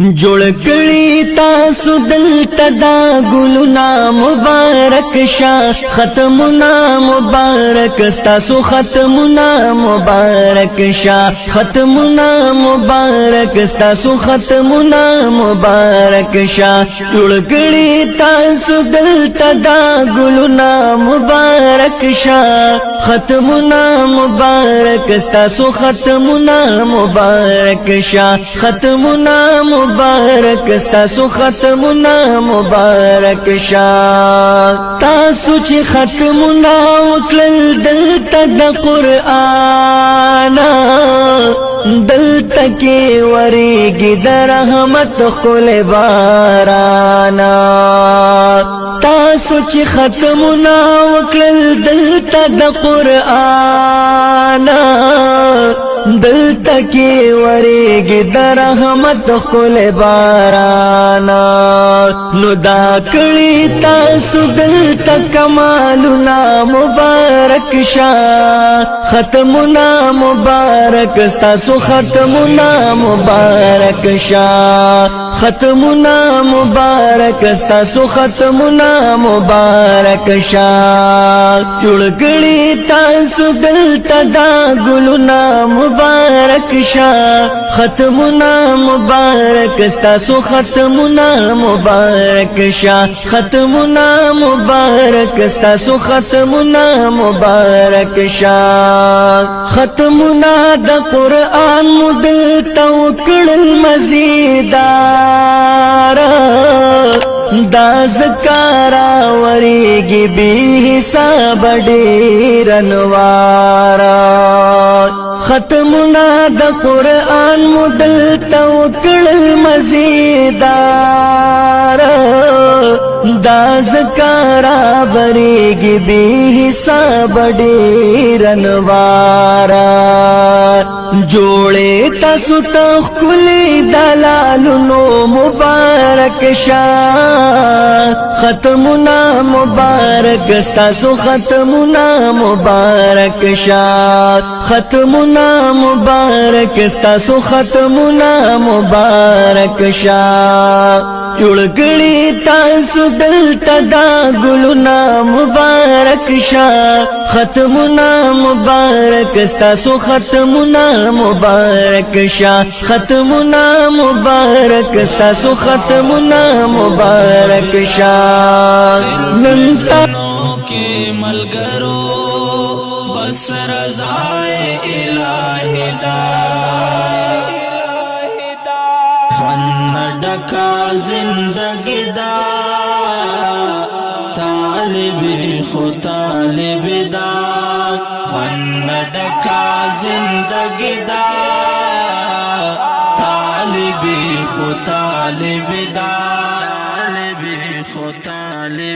جوړ کړي تاسو دلته دا ګلونه مبارک شه ختمونه مبارک تاسو ختمونه مبارک شه ختمونه مبارک تاسو ختمونه مبارک شه جوړ کړي تاسو دلته دا ګلونه مبارک شه ختمونه مبارک تاسو ختمونه مبارک شه ختمونه مبارک تاسو ختمونه مبارک شاه تاسو چې ختمونه وکړل دلته د قرآن دلته کې ورېږي د رحمت خل بارانا تاسو چې ختمونه وکړل دلته د قرآن دلته کې ورېږي د رحمت خل بارانا نو دا کړي تاسو دلته کمالونه مبارک شه ختمونه مبارک تاسو ختمونه مبارک شه ختمونه مبارک تاسو ختمونه مبارک شه جوړ کړي تاسو دلته دا ګلونه مبارک شه ختمونه مبارک تاسو ختمونه مبارک شه ختمونه مبارک تاسو ختمونه مبارک شه ختمونه د قرآن مدل توکل مزیدار دا زکارا وریگی بی حساب ډیر انوارا ختمنا د قرآن مدل توکل مزیدار دا زکارا وریگی بی حساب ډیر انوارا جوړه تاسو تخکلی دلالونو مبارک شاه ختمونه مبارک تاسو ختمونه مبارک شاه ختمونه مبارک تاسو ختمونه مبارک شاه جوړ کړي تاسو دلته دا ګلونه مبارک شه ختمونه مبارک تاسو ختمونه مبارک شه ختمونه مبارک تاسو ختمونه مبارک شه نن تاسو کې ملګرو بس رضای الہی دا ډکا زندگی دا طالب دا ډکا زندگی دا طالب دا